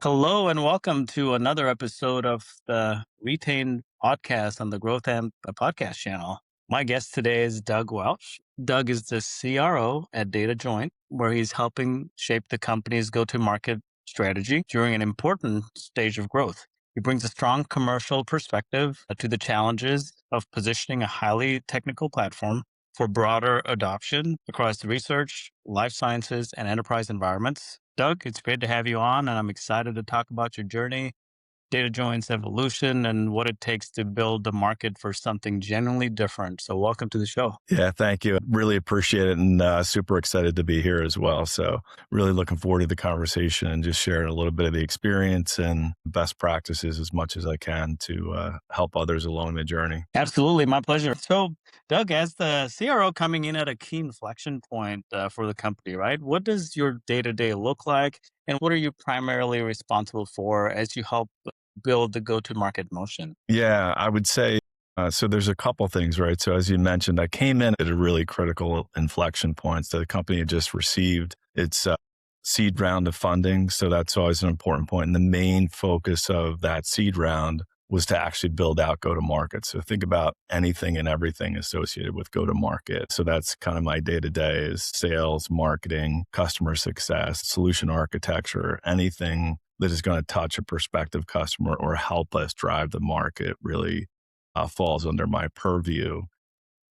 Hello and welcome to another episode of the Retain podcast on the GrowthAmped podcast channel. My guest today is Doug Welsh. Doug is the CRO at DataJoint, where he's helping shape the company's go-to-market strategy during an important stage of growth. He brings a strong commercial perspective to the challenges of positioning a highly technical platform for broader adoption across the research, life sciences, and enterprise environments. Doug, it's great to have you on, and I'm excited to talk about your journey, DataJoint's evolution, and what it takes to build the market for something genuinely different. So welcome to the show. Yeah, thank you. Really appreciate it and super excited to be here as well. So really looking forward to the conversation and just sharing a little bit of the experience and best practices as much as I can to help others along the journey. Absolutely, my pleasure. So, Doug, as the CRO coming in at a key inflection point for the company, right? What does your day-to-day look like, and what are you primarily responsible for as you help build the go-to-market motion? Yeah, I would say, so there's a couple things, right? So as you mentioned, I came in at a really critical inflection point. So the company had just received its seed round of funding. So that's always an important point. And the main focus of that seed round was to actually build out go-to-market. So think about anything and everything associated with go-to-market. So that's kind of my day-to-day is sales, marketing, customer success, solution architecture, anything that is going to touch a prospective customer or help us drive the market really falls under my purview.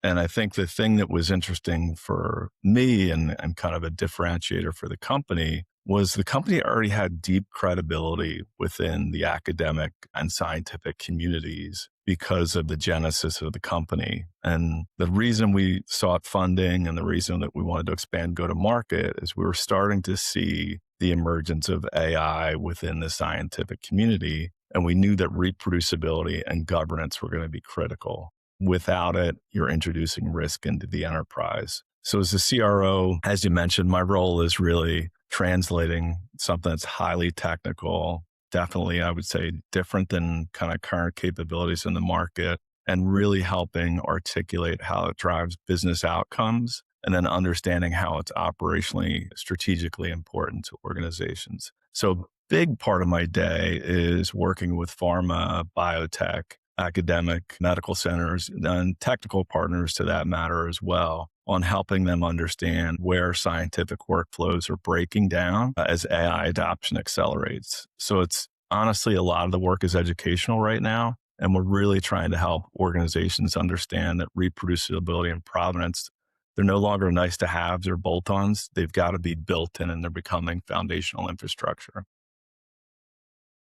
And I think the thing that was interesting for me and kind of a differentiator for the company was the company already had deep credibility within the academic and scientific communities because of the genesis of the company. And the reason we sought funding and the reason that we wanted to expand go to market is we were starting to see the emergence of AI within the scientific community. And we knew that reproducibility and governance were going to be critical. Without it, you're introducing risk into the enterprise. So as a CRO, as you mentioned, my role is really translating something that's highly technical, definitely, I would say, different than kind of current capabilities in the market, and really helping articulate how it drives business outcomes and then understanding how it's operationally, strategically important to organizations. So a big part of my day is working with pharma, biotech, academic, medical centers, and technical partners to that matter as well, on helping them understand where scientific workflows are breaking down as AI adoption accelerates. So it's honestly, a lot of the work is educational right now. And we're really trying to help organizations understand that reproducibility and provenance, they're no longer nice to haves or bolt-ons. They've got to be built in and they're becoming foundational infrastructure.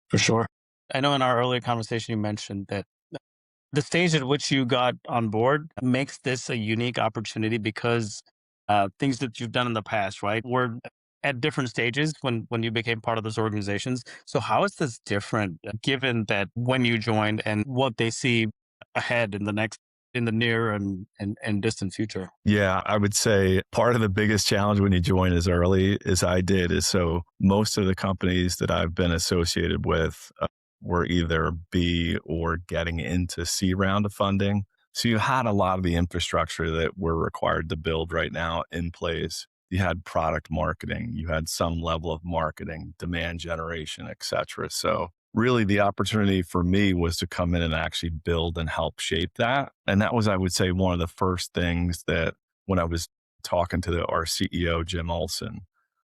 For sure. I know in our earlier conversation, you mentioned that the stage at which you got on board makes this a unique opportunity because things that you've done in the past, right, were at different stages when you became part of those organizations. So how is this different given that when you joined and what they see ahead in the near and distant future? Yeah, I would say part of the biggest challenge when you join as early as I did is so most of the companies that I've been associated with were either B or getting into C round of funding. So you had a lot of the infrastructure that we're required to build right now in place. You had product marketing, you had some level of marketing, demand generation, et cetera. So really the opportunity for me was to come in and actually build and help shape that. And that was, I would say, one of the first things that when I was talking to our CEO, Jim Olson,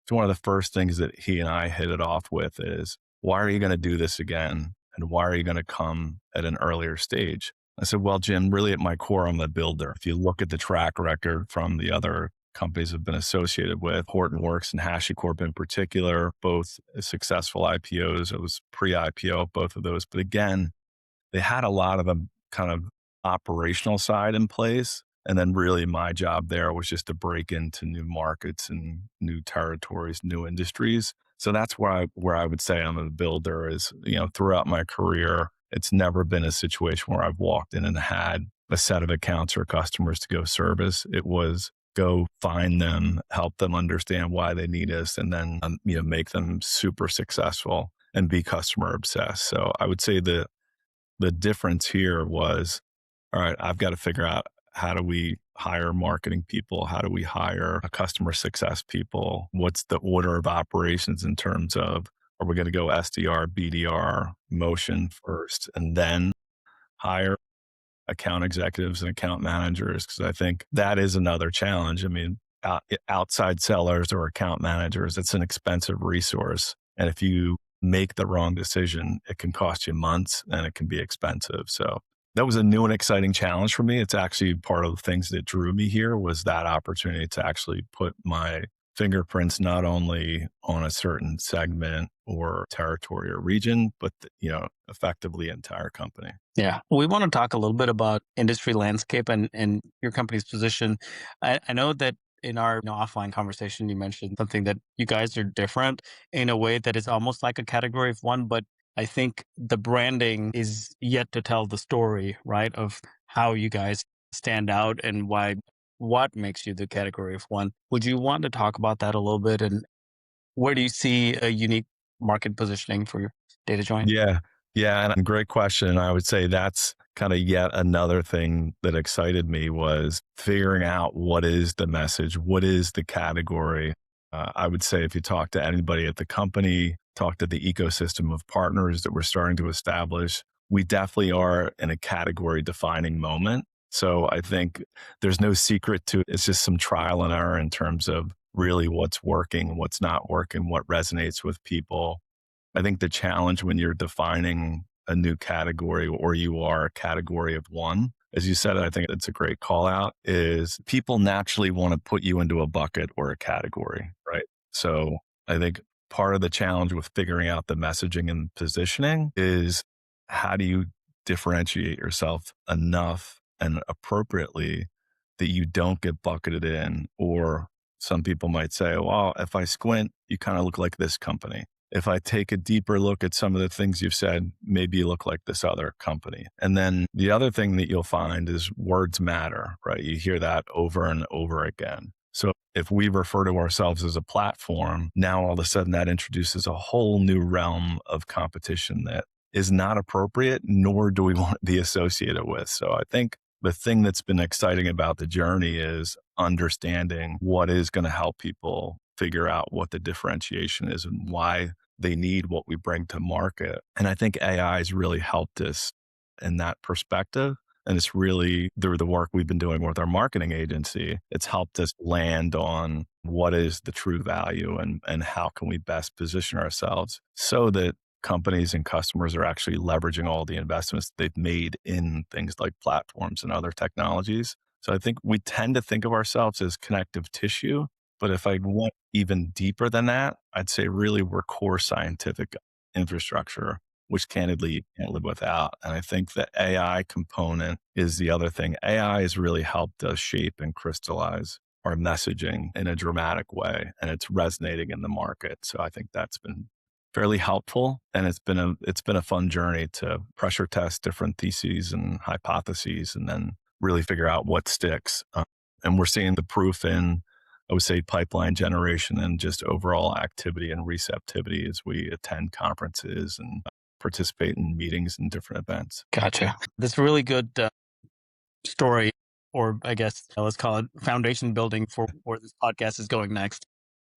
it's one of the first things that he and I hit it off with is, why are you going to do this again? And why are you going to come at an earlier stage? I said, well, Jim, really at my core, I'm a builder. If you look at the track record from the other companies I've been associated with, Hortonworks and HashiCorp in particular, both successful IPOs. It was pre-IPO, both of those. But again, they had a lot of a kind of operational side in place. And then really my job there was just to break into new markets and new territories, new industries. So that's where I would say I'm a builder is, throughout my career, it's never been a situation where I've walked in and had a set of accounts or customers to go service. It was go find them, help them understand why they need us, and then, make them super successful and be customer obsessed. So I would say the difference here was, all right, I've got to figure out how do we hire marketing people? How do we hire customer success people? What's the order of operations in terms of Are we going to go SDR, BDR motion first and then hire account executives and account managers? Because I think that is another challenge. I mean, outside sellers or account managers, it's an expensive resource. And if you make the wrong decision, it can cost you months and it can be expensive. So that was a new and exciting challenge for me. It's actually part of the things that drew me here was that opportunity to actually put my fingerprints not only on a certain segment or territory or region, but effectively entire company. Yeah. We want to talk a little bit about industry landscape and your company's position. I know that in our offline conversation, you mentioned something that you guys are different in a way that is almost like a category of one, but I think the branding is yet to tell the story, right? Of how you guys stand out and what makes you the category of one. Would you want to talk about that a little bit? And where do you see a unique market positioning for your data joint? Yeah. Yeah. And great question. And I would say that's kind of yet another thing that excited me was figuring out what is the message, what is the category. I would say if you talk to anybody at the company, talk to the ecosystem of partners that we're starting to establish, we definitely are in a category defining moment. So I think there's no secret to it. It's just some trial and error in terms of really what's working, what's not working, what resonates with people. I think the challenge when you're defining a new category or you are a category of one, as you said, I think it's a great call out, is people naturally want to put you into a bucket or a category, right? So I think part of the challenge with figuring out the messaging and positioning is how do you differentiate yourself enough and appropriately that you don't get bucketed in, or some people might say, well, if I squint, you kind of look like this company. If I take a deeper look at some of the things you've said, maybe you look like this other company. And then the other thing that you'll find is words matter, right? You hear that over and over again. So if we refer to ourselves as a platform, now all of a sudden that introduces a whole new realm of competition that is not appropriate, nor do we want to be associated with. So I think the thing that's been exciting about the journey is understanding what is going to help people figure out what the differentiation is and why they need what we bring to market. And I think AI has really helped us in that perspective. And it's really through the work we've been doing with our marketing agency, it's helped us land on what is the true value and how can we best position ourselves so that companies and customers are actually leveraging all the investments they've made in things like platforms and other technologies. So I think we tend to think of ourselves as connective tissue. But if I went even deeper than that, I'd say really we're core scientific infrastructure, which candidly you can't live without. And I think the AI component is the other thing. AI has really helped us shape and crystallize our messaging in a dramatic way, and it's resonating in the market. So I think that's been fairly helpful, and it's been a fun journey to pressure test different theses and hypotheses, and then really figure out what sticks. And we're seeing the proof in, I would say, pipeline generation and just overall activity and receptivity as we attend conferences and participate in meetings and different events. Gotcha. That's a really good story, or I guess let's call it foundation building for where this podcast is going next.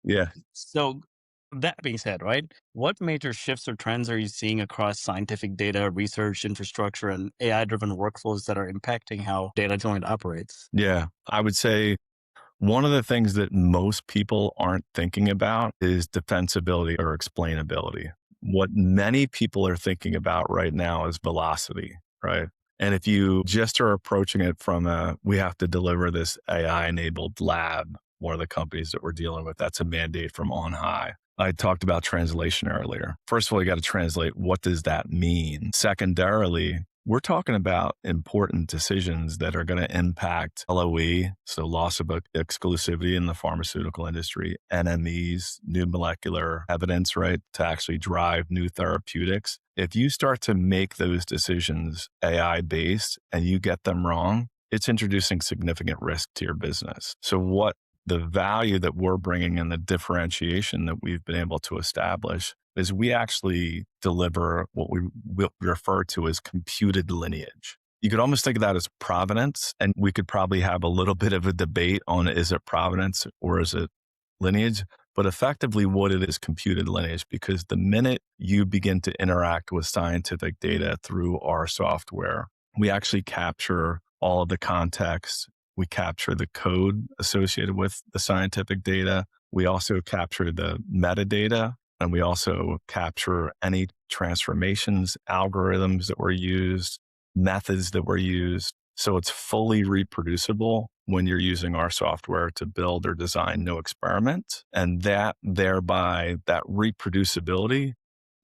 Yeah. So, that being said, right, what major shifts or trends are you seeing across scientific data, research, infrastructure, and AI driven workflows that are impacting how Data Joint operates? Yeah. I would say one of the things that most people aren't thinking about is defensibility or explainability. What many people are thinking about right now is velocity, right? And if you just are approaching it from we have to deliver this AI enabled lab, one of the companies that we're dealing with, that's a mandate from on high. I talked about translation earlier. First of all, you got to translate. What does that mean? Secondarily, we're talking about important decisions that are going to impact LOE, so loss of exclusivity in the pharmaceutical industry, NMEs, new molecular evidence, right, to actually drive new therapeutics. If you start to make those decisions AI based and you get them wrong, it's introducing significant risk to your business. So what the value that we're bringing and the differentiation that we've been able to establish is we actually deliver what we refer to as computed lineage. You could almost think of that as provenance, and we could probably have a little bit of a debate on is it provenance or is it lineage? But effectively, what it is computed lineage, because the minute you begin to interact with scientific data through our software, we actually capture all of the context. We capture the code associated with the scientific data. We also capture the metadata, and we also capture any transformations, algorithms that were used, methods that were used. So it's fully reproducible when you're using our software to build or design new experiments. And that thereby, that reproducibility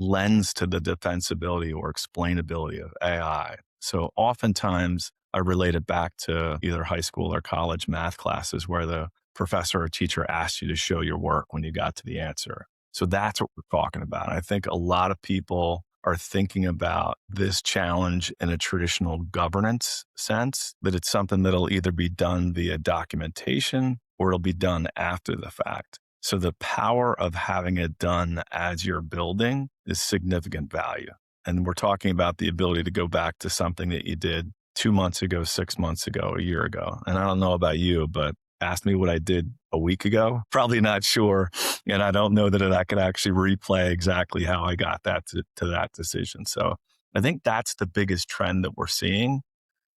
lends to the defensibility or explainability of AI. So oftentimes I relate it back to either high school or college math classes where the professor or teacher asked you to show your work when you got to the answer. So that's what we're talking about. I think a lot of people are thinking about this challenge in a traditional governance sense, that it's something that'll either be done via documentation or it'll be done after the fact. So the power of having it done as you're building is significant value. And we're talking about the ability to go back to something that you did 2 months ago, 6 months ago, a year ago. And I don't know about you, but ask me what I did a week ago, probably not sure. And I don't know that I could actually replay exactly how I got that to that decision. So I think that's the biggest trend that we're seeing.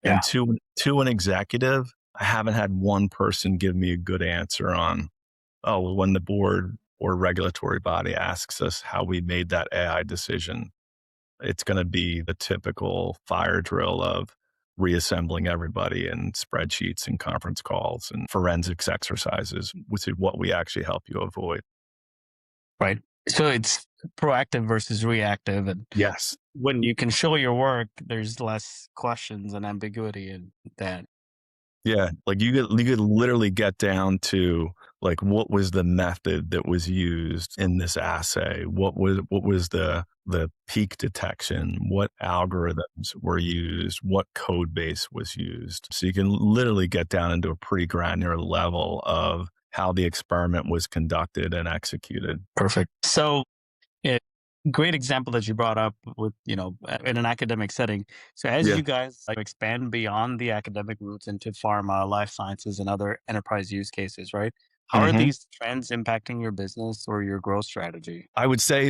Yeah. And to an executive, I haven't had one person give me a good answer on, oh, well, when the board or regulatory body asks us how we made that AI decision, it's going to be the typical fire drill of reassembling everybody in spreadsheets and conference calls and forensics exercises, which is what we actually help you avoid. Right. So it's proactive versus reactive. And Yes. when you can show your work, there's less questions and ambiguity in that. Yeah. Like you could literally get down to like, what was the method that was used in this assay? What was the peak detection? What algorithms were used? What code base was used? So you can literally get down into a pretty granular level of how the experiment was conducted and executed. Perfect. So it, great example that you brought up with, in an academic setting. So as Yeah. you guys expand beyond the academic roots into pharma, life sciences, and other enterprise use cases, right? How are Mhm. these trends impacting your business or your growth strategy? I would say,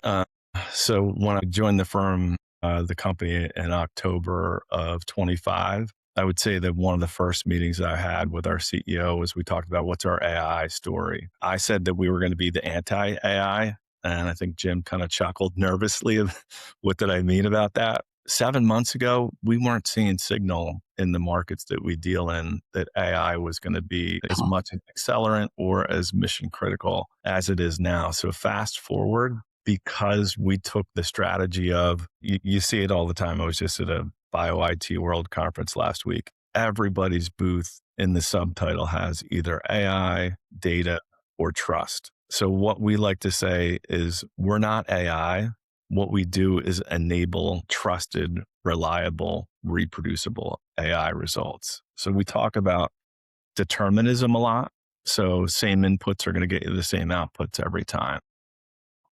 so when I joined the firm, the company in October of 25, I would say that one of the first meetings that I had with our CEO was we talked about what's our AI story. I said that we were going to be the anti AI. And I think Jim kind of chuckled nervously of what did I mean about that? 7 months ago, we weren't seeing signal in the markets that we deal in that AI was going to be as much an accelerant or as mission critical as it is now. So fast forward, because we took the strategy of, you see it all the time. I was just at a Bio IT World Conference last week. Everybody's booth in the subtitle has either AI, data, or trust. So what we like to say is we're not AI. What we do is enable trusted, reliable, reproducible AI results. So we talk about determinism a lot. So same inputs are going to get you the same outputs every time.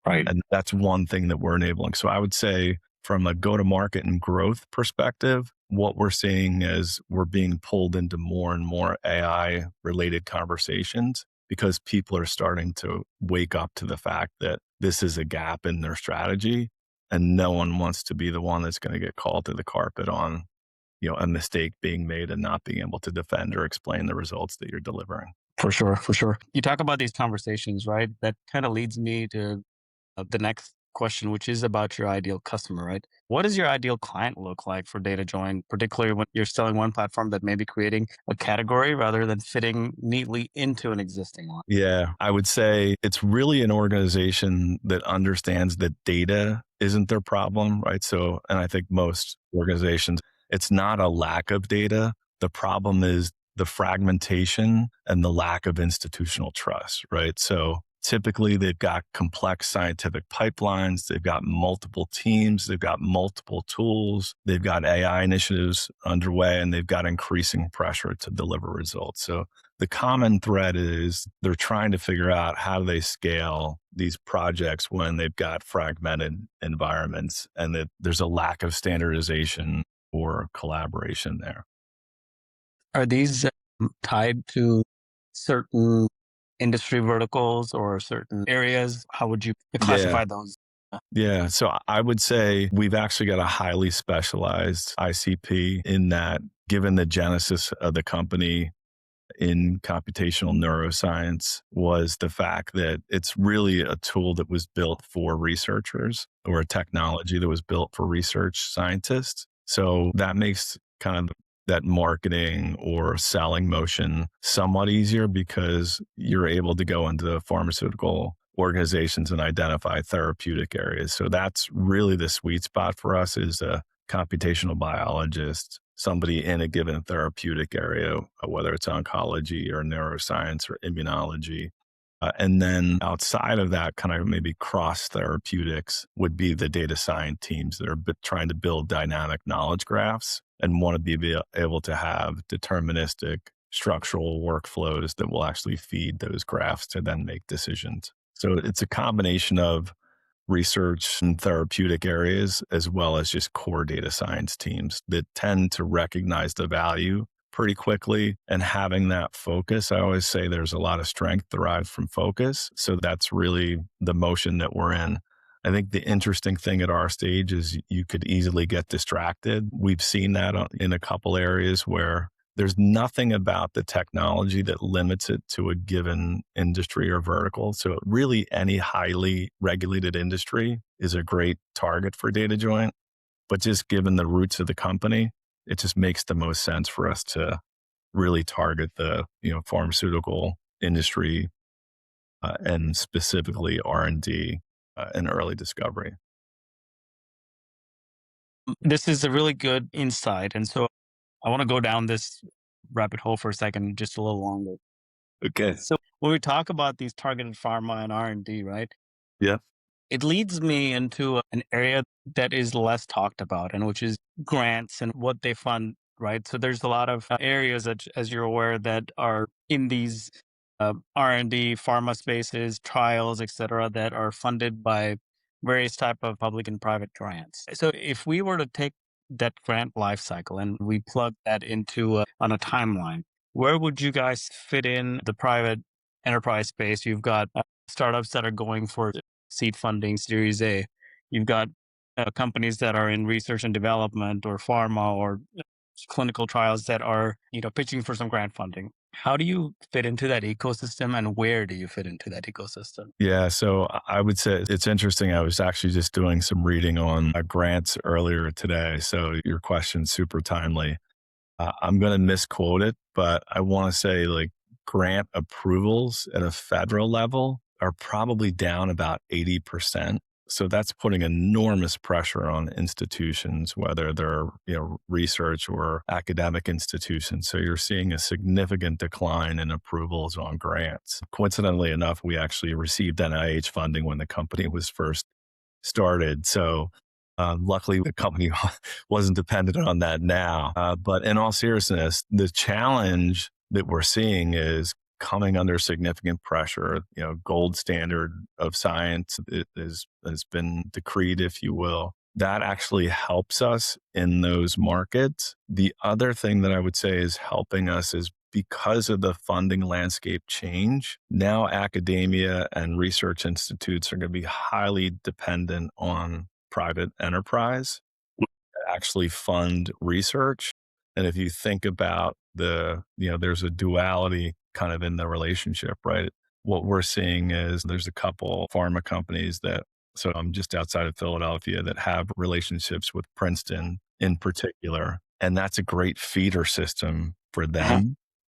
Right. And that's one thing that we're enabling. So I would say from a go to market and growth perspective, what we're seeing is we're being pulled into more and more AI related conversations because people are starting to wake up to the fact that this is a gap in their strategy and no one wants to be the one that's going to get called to the carpet on, a mistake being made and not being able to defend or explain the results that you're delivering. For sure. For sure. You talk about these conversations, right? That kind of leads me to the next question, which is about your ideal customer, right? What does your ideal client look like for Data Join, particularly when you're selling one platform that may be creating a category rather than fitting neatly into an existing one? Yeah, I would say it's really an organization that understands that data isn't their problem, right? So, and I think most organizations, it's not a lack of data. The problem is the fragmentation and the lack of institutional trust, right? So typically they've got complex scientific pipelines. They've got multiple teams. They've got multiple tools. They've got AI initiatives underway, and they've got increasing pressure to deliver results. So the common thread is they're trying to figure out how do they scale these projects when they've got fragmented environments and that there's a lack of standardization or collaboration there. Are these tied to certain industry verticals or certain areas? How would you Yeah. classify those? Yeah. So I would say we've actually got a highly specialized ICP in that, given the genesis of the company in computational neuroscience, was the fact that it's really a tool that was built for researchers, or a technology that was built for research scientists. So that makes kind of that marketing or selling motion somewhat easier, because you're able to go into pharmaceutical organizations and identify therapeutic areas. So that's really the sweet spot for us, is a computational biologist, somebody in a given therapeutic area, whether it's oncology or neuroscience or immunology. And then outside of that, kind of maybe cross therapeutics, would be the data science teams that are trying to build dynamic knowledge graphs and want to be able to have deterministic structural workflows that will actually feed those graphs to then make decisions. So it's a combination of research and therapeutic areas, as well as just core data science teams that tend to recognize the value pretty quickly. And having that focus, I always say there's a lot of strength derived from focus. So that's really the motion that we're in. I think the interesting thing at our stage is you could easily get distracted. We've seen that in a couple areas where there's nothing about the technology that limits it to a given industry or vertical. So really any highly regulated industry is a great target for Data Joint. But just given the roots of the company, it just makes the most sense for us to really target the pharmaceutical industry, and specifically R&D, and early discovery. This is a really good insight. And so I want to go down this rabbit hole for a second, just a little longer. Okay. So when we talk about these targeted pharma and R&D, right? Yeah. It leads me into an area that is less talked about, and which is grants and what they fund, right? So there's a lot of areas that, as you're aware, that are in these R&D pharma spaces, trials, et cetera, that are funded by various type of public and private grants. So if we were to take that grant life cycle and we plug that into on a timeline, where would you guys fit in the private enterprise space? You've got startups that are going for seed funding, Series A. You've got companies that are in research and development or pharma or clinical trials that are, pitching for some grant funding. How do you fit into that ecosystem, and where do you fit into that ecosystem? Yeah. So I would say it's interesting. I was actually just doing some reading on grants earlier today. So your question's super timely. I'm going to misquote it, but I want to say like grant approvals at a federal level are probably down about 80%. So that's putting enormous pressure on institutions, whether they're, research or academic institutions. So you're seeing a significant decline in approvals on grants. Coincidentally enough, we actually received NIH funding when the company was first started. So luckily, the company wasn't dependent on that now. But in all seriousness, the challenge that we're seeing is coming under significant pressure. Gold standard of science has been decreed, if you will. That actually helps us in those markets. The other thing that I would say is helping us is because of the funding landscape change, now academia and research institutes are going to be highly dependent on private enterprise to actually fund research. And if you think about there's a duality kind of in the relationship, right? What we're seeing is there's a couple pharma companies so I'm just outside of Philadelphia, that have relationships with Princeton in particular. And that's a great feeder system for Mhm, them.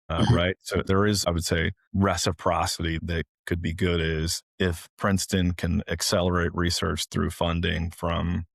mhm. Right. So there is, I would say, reciprocity that could be good, is if Princeton can accelerate research through funding from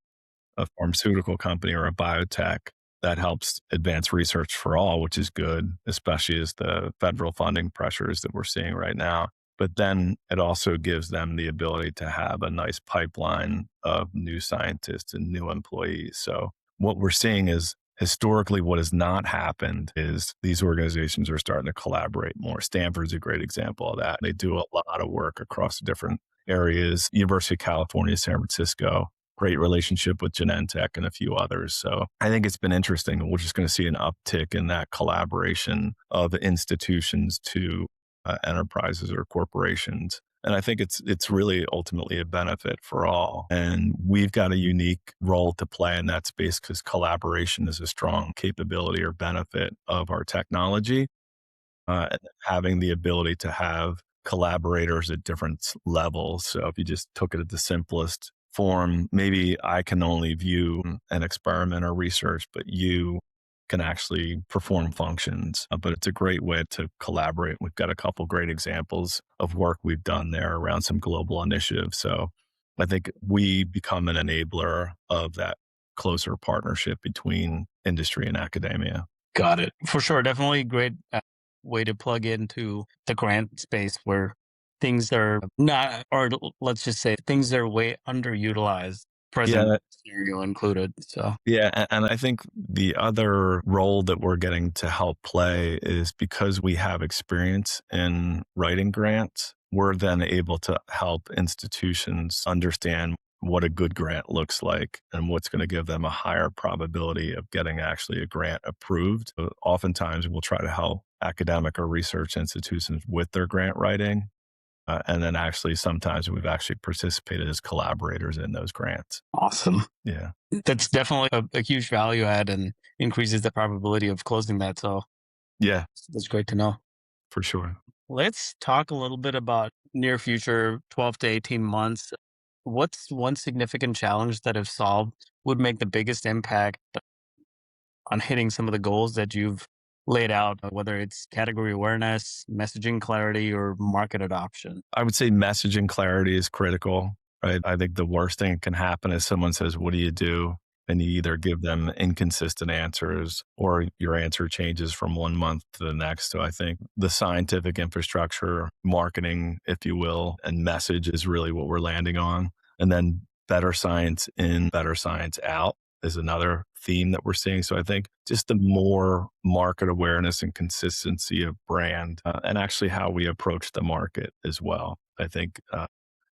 a pharmaceutical company or a biotech, that helps advance research for all, which is good, especially as the federal funding pressures that we're seeing right now. But then it also gives them the ability to have a nice pipeline of new scientists and new employees. So what we're seeing is, historically, what has not happened is these organizations are starting to collaborate more. Stanford's a great example of that. They do a lot of work across different areas. University of California, San Francisco, great relationship with Genentech and a few others. So I think it's been interesting. We're just going to see an uptick in that collaboration of institutions to enterprises or corporations. And I think it's really ultimately a benefit for all. And we've got a unique role to play in that space because collaboration is a strong capability or benefit of our technology. And having the ability to have collaborators at different levels. So if you just took it at the simplest form, maybe I can only view an experiment or research, but you can actually perform functions. But it's a great way to collaborate. We've got a couple great examples of work we've done there around some global initiatives. So I think we become an enabler of that closer partnership between industry and academia. Got it. For sure. Definitely great way to plug into the grant space where things are not, or let's just say things are way underutilized, present Yeah, scenario included. So yeah, and I think the other role that we're getting to help play is because we have experience in writing grants, we're then able to help institutions understand what a good grant looks like and what's going to give them a higher probability of getting actually a grant approved. So oftentimes, we'll try to help academic or research institutions with their grant writing. And then actually, sometimes we've actually participated as collaborators in those grants. awesome. Yeah. That's definitely a huge value add and increases the probability of closing that. So Yeah, that's great to know. for sure. Let's talk a little bit about near future, 12 to 18 months. What's one significant challenge that, if solved, would make the biggest impact on hitting some of the goals that you've laid out, whether it's category awareness, messaging clarity, or market adoption? I would say messaging clarity is critical, right? I think the worst thing that can happen is someone says, "What do you do?" And you either give them inconsistent answers or your answer changes from one month to the next. So I think the scientific infrastructure, marketing, if you will, and message is really what we're landing on. And then better science in, better science out is another theme that we're seeing. So I think just the more market awareness and consistency of brand and actually how we approach the market as well, I think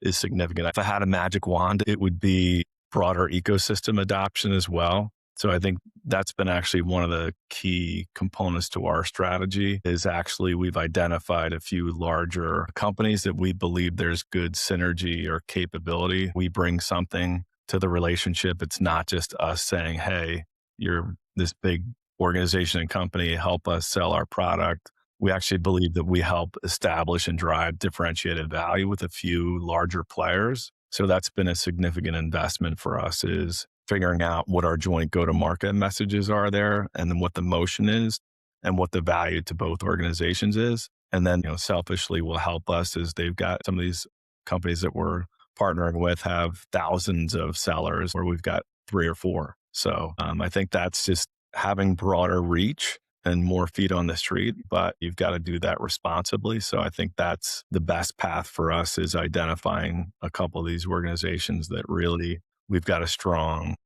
is significant. If I had a magic wand, it would be broader ecosystem adoption as well. So I think that's been actually one of the key components to our strategy is actually we've identified a few larger companies that we believe there's good synergy or capability. We bring something to the relationship. It's not just us saying, "Hey, you're this big organization and company, help us sell our product." We actually believe that we help establish and drive differentiated value with a few larger players. So that's been a significant investment for us is figuring out what our joint go-to-market messages are there and then what the motion is and what the value to both organizations is. And then, selfishly will help us as they've got some of these companies that we're partnering with have thousands of sellers where we've got three or four. So I think that's just having broader reach and more feet on the street, but you've got to do that responsibly. So I think that's the best path for us is identifying a couple of these organizations that really we've got a strong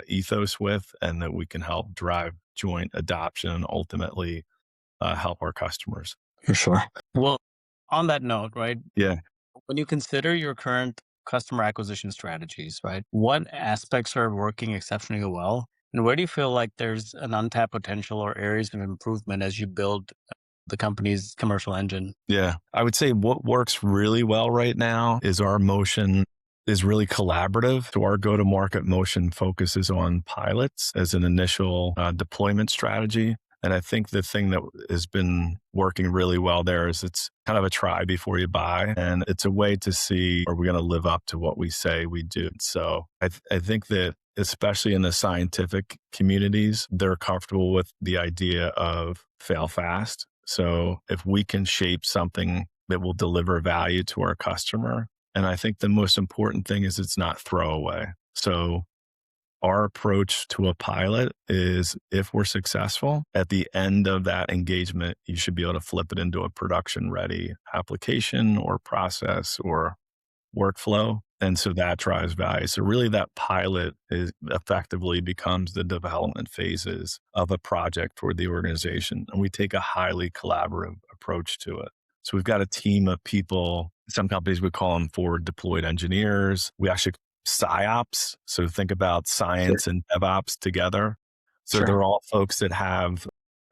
ethos with and that we can help drive joint adoption and ultimately help our customers. For sure. Well, on that note, right, Yeah. when you consider your current customer acquisition strategies, right, what aspects are working exceptionally well? And where do you feel like there's an untapped potential or areas of improvement as you build the company's commercial engine? Yeah. I would say what works really well right now is our motion is really collaborative. So our go to market motion focuses on pilots as an initial deployment strategy. And I think the thing that has been working really well there is it's kind of a try before you buy. And it's a way to see, are we going to live up to what we say we do? So I think that especially in the scientific communities, they're comfortable with the idea of fail fast. So if we can shape something that will deliver value to our customer, and I think the most important thing is it's not throwaway. So our approach to a pilot is if we're successful, at the end of that engagement, you should be able to flip it into a production ready application or process or workflow. And so that drives value. So really that pilot is effectively becomes the development phases of a project for the organization. And we take a highly collaborative approach to it. So we've got a team of people. Some companies would call them forward deployed engineers. We actually PsyOps. So think about Sure. science and DevOps together. So Sure. they're all folks that have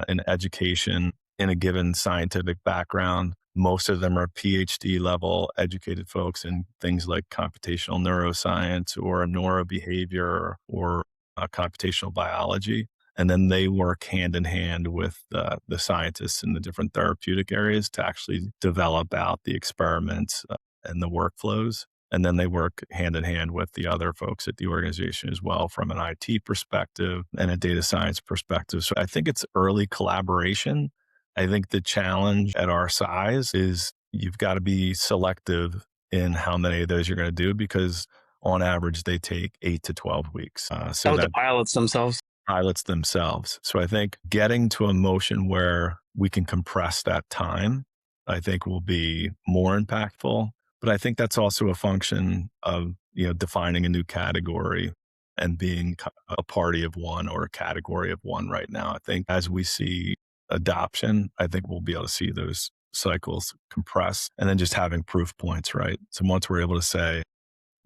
an education in a given scientific background. Most of them are PhD level educated folks in things like computational neuroscience or neurobehavior or computational biology. And then they work hand in hand with the scientists in the different therapeutic areas to actually develop out the experiments and the workflows. And then they work hand in hand with the other folks at the organization as well from an IT perspective and a data science perspective. So I think it's early collaboration. I think the challenge at our size is you've got to be selective in how many of those you're going to do because on average they take 8 to 12 weeks. So Oh, the that pilots themselves. pilots themselves. So I think getting to a motion where we can compress that time, I think will be more impactful. But I think that's also a function of, defining a new category and being a party of one or a category of one right now. I think as we see adoption, I think we'll be able to see those cycles compress and then just having proof points, right? So once we're able to say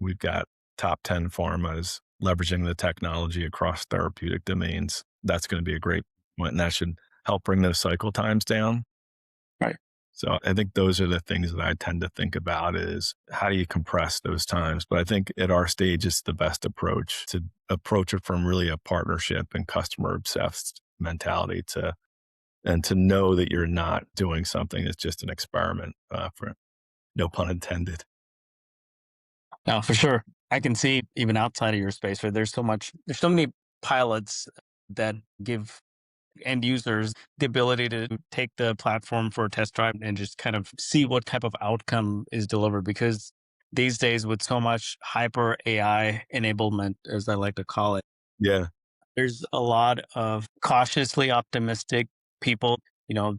we've got top 10 pharmas leveraging the technology across therapeutic domains, that's going to be a great point. And that should help bring those cycle times down. Right. So I think those are the things that I tend to think about is how do you compress those times? But I think at our stage, it's the best approach to approach it from really a partnership and customer obsessed mentality and to know that you're not doing something that's just an experiment for no pun intended. No, for sure. I can see even outside of your space where there's so many pilots that give end users the ability to take the platform for a test drive and just kind of see what type of outcome is delivered. Because these days, with so much hyper AI enablement, as I like to call it, Yeah. there's a lot of cautiously optimistic people. You know,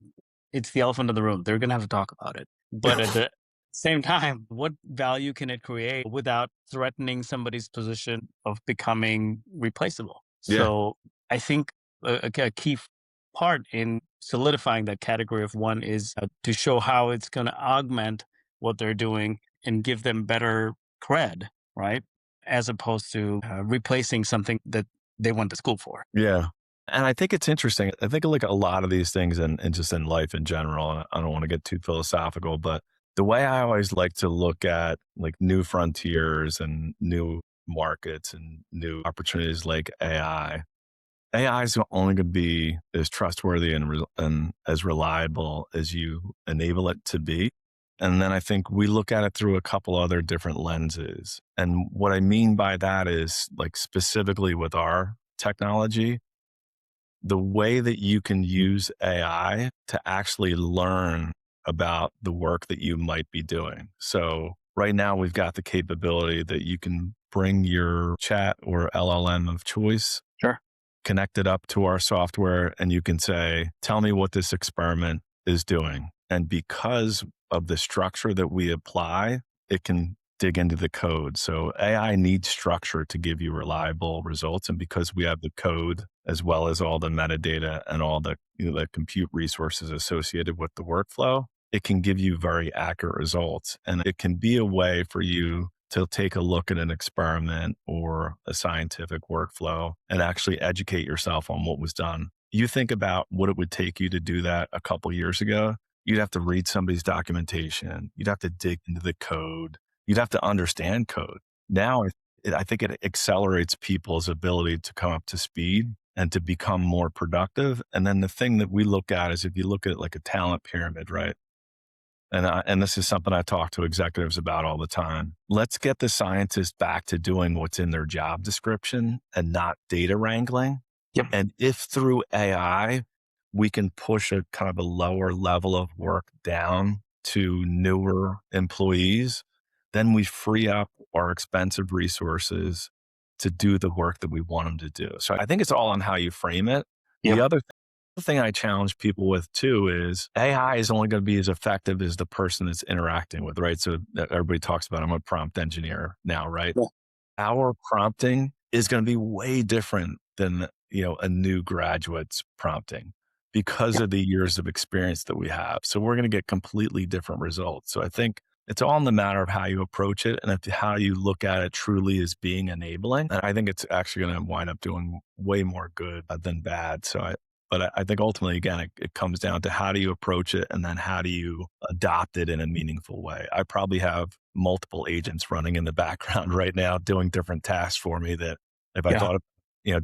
it's the elephant in the room. They're going to have to talk about it. But at the same time, what value can it create without threatening somebody's position of becoming replaceable? Yeah. So I think a key part in solidifying that category of one is to show how it's going to augment what they're doing and give them better cred, right? As opposed to replacing something that they went to school for. Yeah. And I think it's interesting. I think like a lot of these things and just in life in general, and I don't want to get too philosophical, but the way I always like to look at like new frontiers and new markets and new opportunities like AI is only going to be as trustworthy and as reliable as you enable it to be. And then I think we look at it through a couple other different lenses. And what I mean by that is like specifically with our technology, the way that you can use AI to actually learn about the work that you might be doing. So right now we've got the capability that you can bring your chat or LLM of choice, Sure. connect it up to our software, and you can say, tell me what this experiment is doing. And because of the structure that we apply, it can dig into the code. So AI needs structure to give you reliable results. And because we have the code as well as all the metadata and all the compute resources associated with the workflow, it can give you very accurate results. And it can be a way for you to take a look at an experiment or a scientific workflow and actually educate yourself on what was done. You think about what it would take you to do that a couple years ago. You'd have to read somebody's documentation. You'd have to dig into the code. You'd have to understand code. Now, I think it accelerates people's ability to come up to speed and to become more productive. And then the thing that we look at is if you look at it like a talent pyramid, right? And this is something I talk to executives about all the time. Let's get the scientists back to doing what's in their job description and not data wrangling. Yep. And if through AI, we can push a kind of a lower level of work down to newer employees, then we free up our expensive resources to do the work that we want them to do. So I think it's all on how you frame it. Yep. The other thing I challenge people with too is AI is only going to be as effective as the person that's interacting with, right? So everybody talks about, I'm a prompt engineer now, right? Yeah. Our prompting is going to be way different than, a new graduate's prompting because of the years of experience that we have. So we're going to get completely different results. So I think it's all in the matter of how you approach it and how you look at it truly as being enabling. And I think it's actually going to wind up doing way more good than bad. So But I think ultimately, again, it comes down to how do you approach it and then how do you adopt it in a meaningful way. I probably have multiple agents running in the background right now doing different tasks for me that if I Yeah, thought of,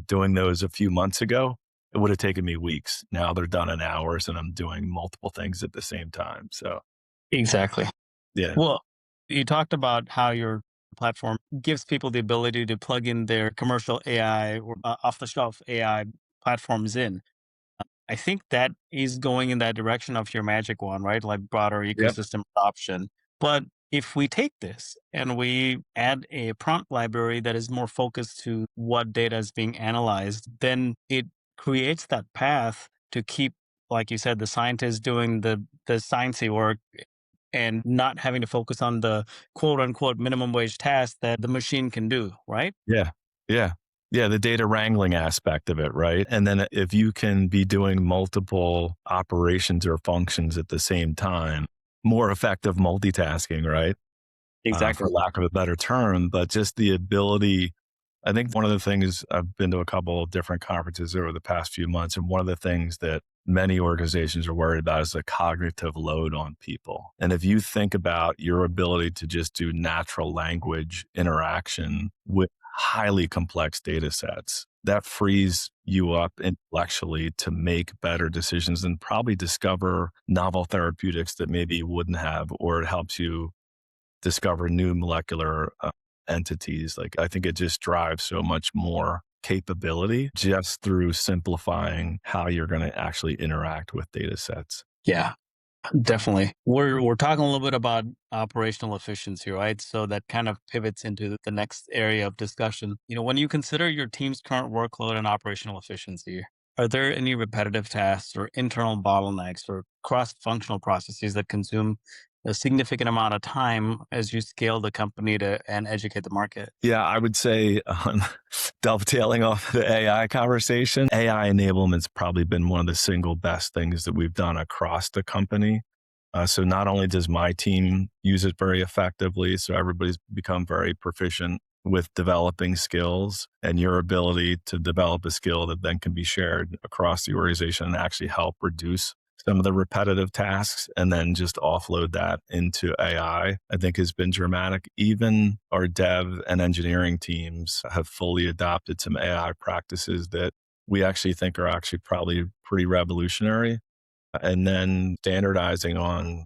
doing those a few months ago, it would have taken me weeks. Now they're done in hours and I'm doing multiple things at the same time. So exactly. yeah. Well, you talked about how your platform gives people the ability to plug in their commercial AI or off the shelf AI platforms in. I think that is going in that direction of your magic wand, right? Like broader Yep. ecosystem adoption. But if we take this and we add a prompt library that is more focused to what data is being analyzed, then it creates that path to keep, like you said, the scientists doing the sciencey work and not having to focus on the quote unquote minimum wage task that the machine can do, right? Yeah. Yeah. Yeah. The data wrangling aspect of it. Right. And then if you can be doing multiple operations or functions at the same time, more effective multitasking, right? For Exactly. lack of a better term, but just the ability. I think one of the things I've been to a couple of different conferences over the past few months, and one of the things that many organizations are worried about is the cognitive load on people. And if you think about your ability to just do natural language interaction with highly complex data sets, that frees you up intellectually to make better decisions and probably discover novel therapeutics that maybe you wouldn't have, or it helps you discover new molecular entities. Like I think it just drives so much more capability just through simplifying how you're going to actually interact with data sets. Yeah. Definitely. We're talking a little bit about operational efficiency, right? So that kind of pivots into the next area of discussion. When you consider your team's current workload and operational efficiency, are there any repetitive tasks or internal bottlenecks or cross-functional processes that consume a significant amount of time as you scale the company to and educate the market? Yeah, I would say dovetailing off the AI conversation, AI enablement's probably been one of the single best things that we've done across the company. So not only does my team use it very effectively, so everybody's become very proficient with developing skills, and your ability to develop a skill that then can be shared across the organization and actually help reduce some of the repetitive tasks and then just offload that into I think has been dramatic. Even our dev and engineering teams have fully adopted some AI practices that we actually think are actually probably pretty revolutionary, and then standardizing on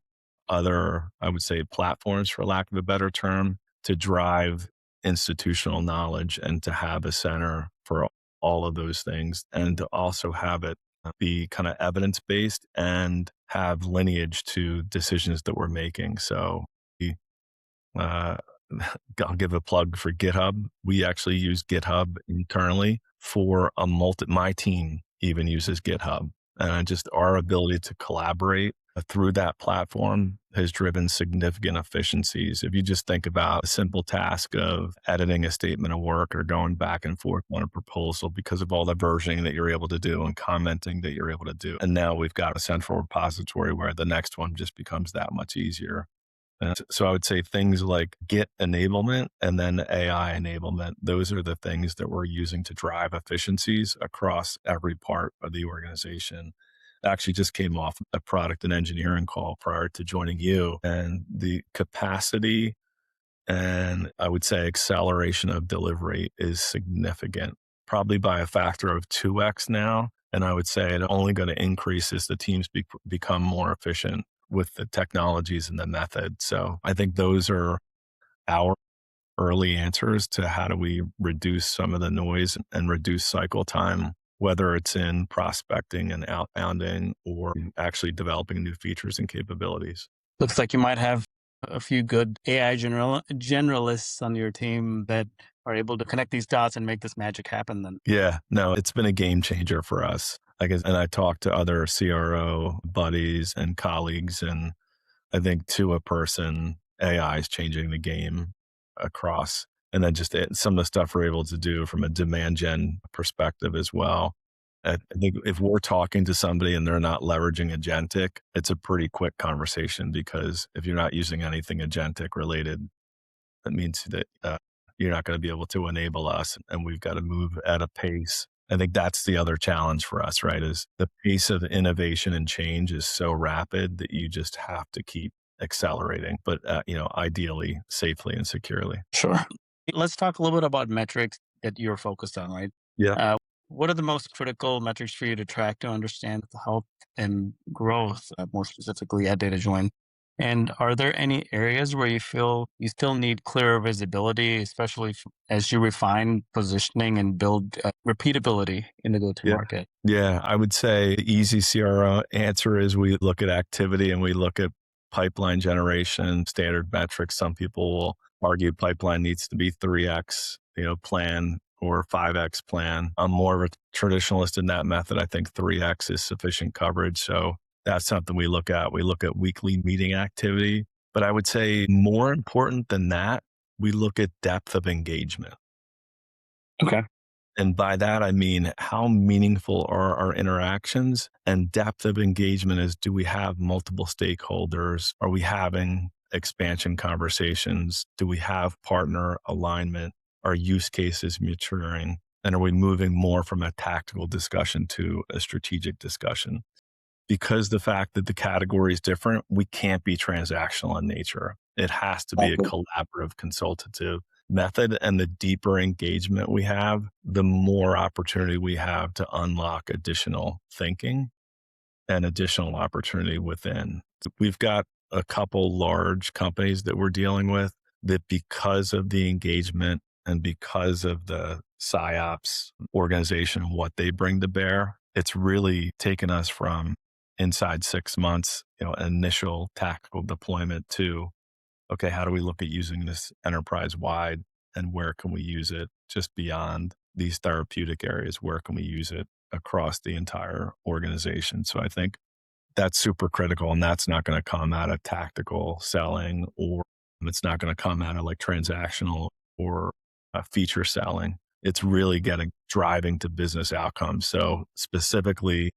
other, I would say, platforms, for lack of a better term, to drive institutional knowledge and to have a center for all of those things, and to also have it be kind of evidence based and have lineage to decisions that we're making. So, we, uh, I'll give a plug for GitHub. We actually use GitHub internally for my team even uses GitHub. And just our ability to collaborate through that platform has driven significant efficiencies. If you just think about a simple task of editing a statement of work or going back and forth on a proposal because of all the versioning that you're able to do and commenting that you're able to do. And now we've got a central repository where the next one just becomes that much easier. So I would say things like Git enablement and then AI enablement. Those are the things that we're using to drive efficiencies across every part of the organization. Actually just came off a product and engineering call prior to joining you, and the capacity and I would say acceleration of delivery is significant, probably by a factor of 2x now. And I would say it's only going to increase as the teams become more efficient with the technologies and the method. So I think those are our early answers to how do we reduce some of the noise and reduce cycle time, whether it's in prospecting and outbounding or actually developing new features and capabilities. Looks like you might have a few good AI generalists on your team that are able to connect these dots and make this magic happen then. Yeah, no, it's been a game changer for us. I guess, and I talked to other CRO buddies and colleagues, and I think to a person, AI is changing the game across. And then just some of the stuff we're able to do from a demand gen perspective as well. I think if we're talking to somebody and they're not leveraging agentic, it's a pretty quick conversation, because if you're not using anything agentic related, that means that you're not going to be able to enable us, and we've got to move at a pace I think that's the other challenge for us, right? Is the pace of innovation and change is so rapid that you just have to keep accelerating, but ideally safely and securely. Sure. Let's talk a little bit about metrics that you're focused on, right? Yeah. Uh, what are the most critical metrics for you to track to understand the health and growth, more specifically at DataJoin? And are there any areas where you feel you still need clearer visibility, especially as you refine positioning and build repeatability in the go to Yeah. market? Yeah. I would say the easy CRO answer is we look at activity and we look at pipeline generation, standard metrics. Some people will argue pipeline needs to be 3x, plan or 5x plan. I'm more of a traditionalist in that method. I think 3x is sufficient coverage. So that's something we look at. We look at weekly meeting activity. But I would say more important than that, we look at depth of engagement. Okay. And by that, I mean, how meaningful are our interactions, and depth of engagement is, do we have multiple stakeholders? Are we having expansion conversations? Do we have partner alignment? Are use cases maturing? And are we moving more from a tactical discussion to a strategic discussion? Because the fact that the category is different, we can't be transactional in nature. It has to be a collaborative, consultative method. And the deeper engagement we have, the more opportunity we have to unlock additional thinking and additional opportunity within. We've got a couple large companies that we're dealing with that, because of the engagement and because of the PsyOps organization and what they bring to bear, it's really taken us from inside 6 months, initial tactical deployment to, okay, how do we look at using this enterprise wide, and where can we use it just beyond these therapeutic areas? Where can we use it across the entire organization? So I think that's super critical, and that's not going to come out of tactical selling, or it's not going to come out of like transactional or feature selling. It's really driving to business outcomes. So specifically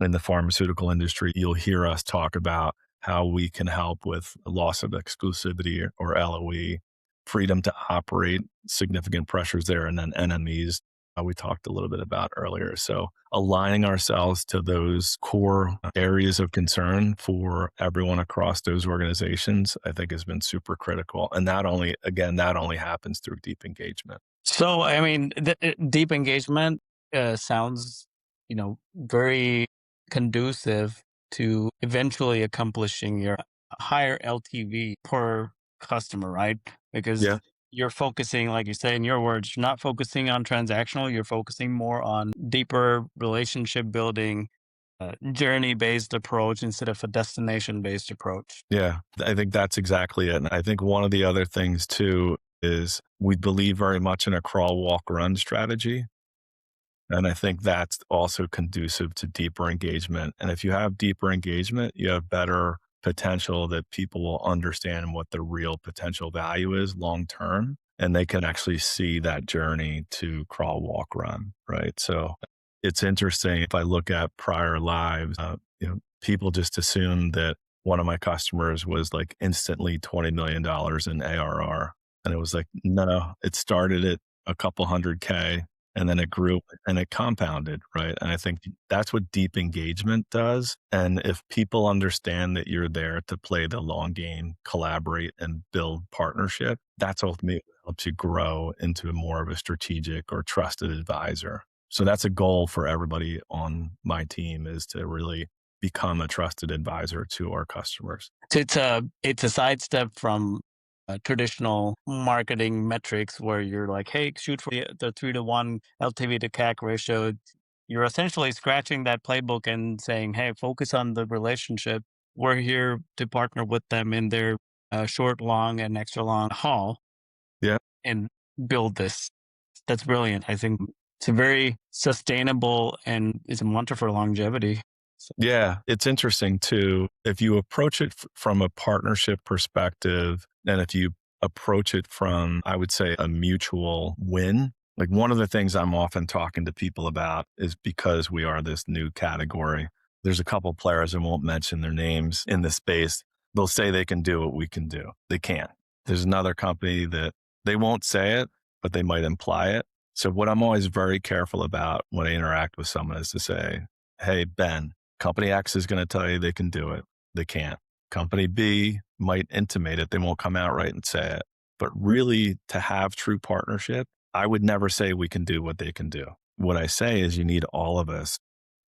in the pharmaceutical industry, you'll hear us talk about how we can help with loss of exclusivity or LOE, freedom to operate, significant pressures there, and then NMEs, we talked a little bit about earlier. So aligning ourselves to those core areas of concern for everyone across those organizations, I think has been super critical. And that only happens through deep engagement. So, I mean, deep engagement sounds, very conducive to eventually accomplishing your higher LTV per customer, right? Yeah. Because you're focusing, like you say in your words, you're not focusing on transactional, you're focusing more on deeper relationship building, journey based approach instead of a destination based approach. Yeah, I think that's exactly it. And I think one of the other things too is we believe very much in a crawl, walk, run strategy. And I think that's also conducive to deeper engagement. And if you have deeper engagement, you have better potential that people will understand what the real potential value is long term. And they can actually see that journey to crawl, walk, run. Right. So it's interesting. If I look at prior lives, people just assume that one of my customers was like instantly $20 million in ARR. And it was like, no, it started at a couple hundred K, and then it grew and it compounded, right? And I think that's what deep engagement does. And if people understand that you're there to play the long game, collaborate and build partnership, that's ultimately what helps you grow into more of a strategic or trusted advisor. So that's a goal for everybody on my team, is to really become a trusted advisor to our customers. So it's a sidestep from traditional marketing metrics where you're like, hey, shoot for the 3-to-1 LTV to CAC ratio. You're essentially scratching that playbook and saying, hey, focus on the relationship. We're here to partner with them in their short, long, and extra long haul Yeah. and build this. That's brilliant. I think it's a very sustainable and it's a mantra for longevity. So, Yeah, it's interesting too. If you approach it from a partnership perspective, and if you approach it from, I would say, a mutual win, like one of the things I'm often talking to people about is, because we are this new category, there's a couple players, I won't mention their names, in the space. They'll say they can do what we can do. They can't. There's another company that they won't say it, but they might imply it. So what I'm always very careful about when I interact with someone is to say, hey, Ben, company X is going to tell you they can do it. They can't. Company B might intimate it. They won't come out right and say it. But really, to have true partnership, I would never say we can do what they can do. What I say is you need all of us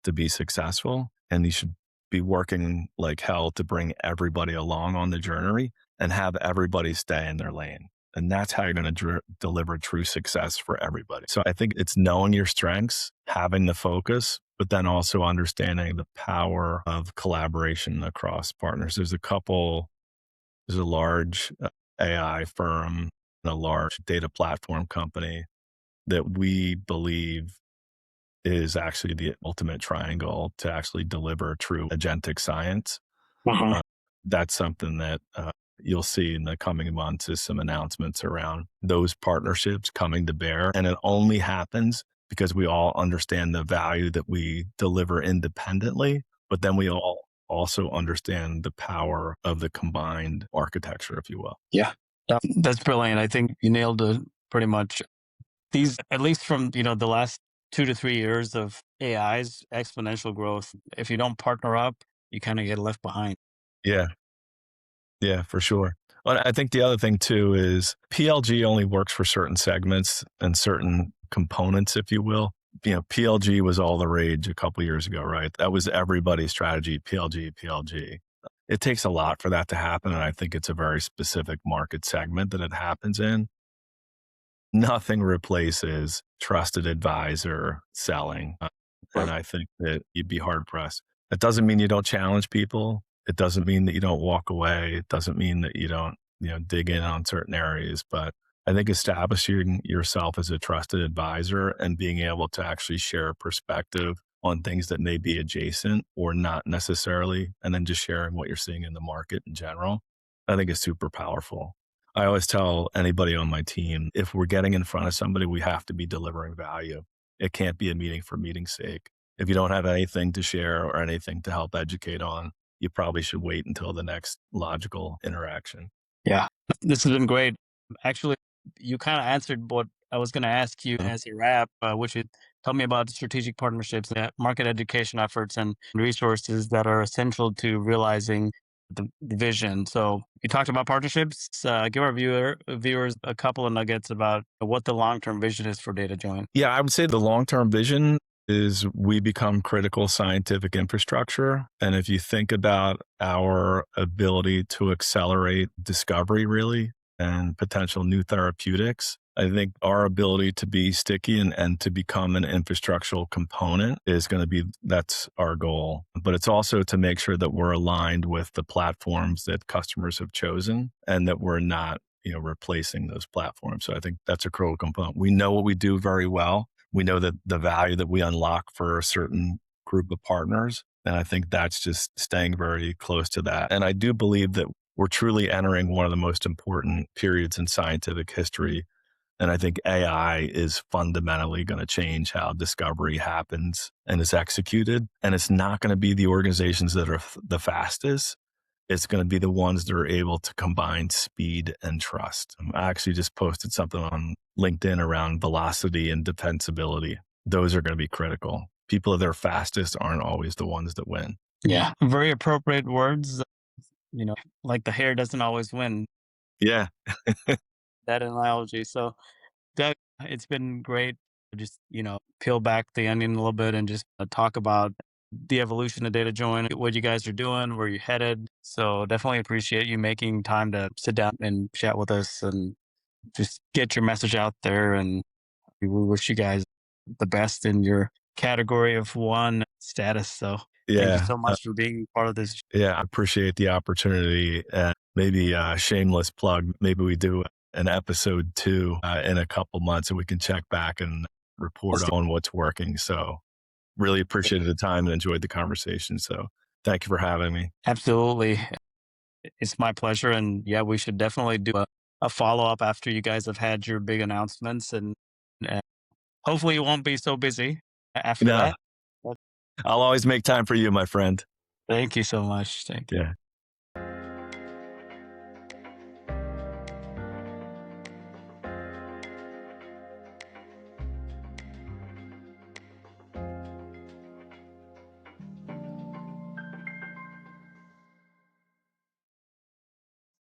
to be successful, and you should be working like hell to bring everybody along on the journey and have everybody stay in their lane. And that's how you're going to deliver true success for everybody. So I think it's knowing your strengths, having the focus, but then also understanding the power of collaboration across partners. There's a large AI firm and a large data platform company that we believe is actually the ultimate triangle to actually deliver true agentic science. Mhm. Uh, that's something that you'll see in the coming months is some announcements around those partnerships coming to bear. And it only happens because we all understand the value that we deliver independently, but then we all also understand the power of the combined architecture, if you will. Yeah. That's brilliant. I think you nailed it pretty much. These, at least from, the last 2 to 3 years of AI's exponential growth, if you don't partner up, you kind of get left behind. Yeah. Yeah, for sure. Well, I think the other thing too is PLG only works for certain segments and certain components, if you will. PLG was all the rage a couple years ago, right? That was everybody's strategy, PLG, PLG. It takes a lot for that to happen. And I think it's a very specific market segment that it happens in. Nothing replaces trusted advisor selling. And Right. I think that you'd be hard pressed. That doesn't mean you don't challenge people. It doesn't mean that you don't walk away. It doesn't mean that you don't, dig in on certain areas. But I think establishing yourself as a trusted advisor and being able to actually share a perspective on things that may be adjacent or not necessarily, and then just sharing what you're seeing in the market in general, I think is super powerful. I always tell anybody on my team, if we're getting in front of somebody, we have to be delivering value. It can't be a meeting for meeting's sake. If you don't have anything to share or anything to help educate on, you probably should wait until the next logical interaction. Yeah. This has been great. Actually, you kind of answered what I was going to ask you Mhm. as a wrap, which is tell me about strategic partnerships, market education efforts, and resources that are essential to realizing the vision. So you talked about partnerships. Give our viewers a couple of nuggets about what the long term vision is for Data Join. Yeah, I would say the long term vision is we become critical scientific infrastructure. And if you think about our ability to accelerate discovery, really, and potential new therapeutics, I think our ability to be sticky and to become an infrastructural component is going to be that's our goal. But it's also to make sure that we're aligned with the platforms that customers have chosen and that we're not replacing those platforms. So I think that's a critical component. We know what we do very well. We know that the value that we unlock for a certain group of partners. And I think that's just staying very close to that. And I do believe that we're truly entering one of the most important periods in scientific history. And I think AI is fundamentally going to change how discovery happens and is executed. And it's not going to be the organizations that are the fastest. It's going to be the ones that are able to combine speed and trust. I actually just posted something on LinkedIn around velocity and defensibility. Those are going to be critical. People that are fastest aren't always the ones that win. Yeah. Very appropriate words. You know, like the hair doesn't always win, Yeah. that analogy. So, Doug, it's been great to just, peel back the onion a little bit and just talk about the evolution of Data Join, what you guys are doing, where you're headed. So definitely appreciate you making time to sit down and chat with us and just get your message out there. And we wish you guys the best in your category of one status. So thank you Yeah. so much for being part of this. Yeah. I appreciate the opportunity. Maybe a shameless plug. Maybe we do an episode 2 in a couple months and we can check back and report on what's working. So really appreciated the time and enjoyed the conversation. So thank you for having me. Absolutely. It's my pleasure. And yeah, we should definitely do a follow up after you guys have had your big announcements. And hopefully you won't be so busy after No, that. But I'll always make time for you, my friend. thank you so much. Thank you. Yeah.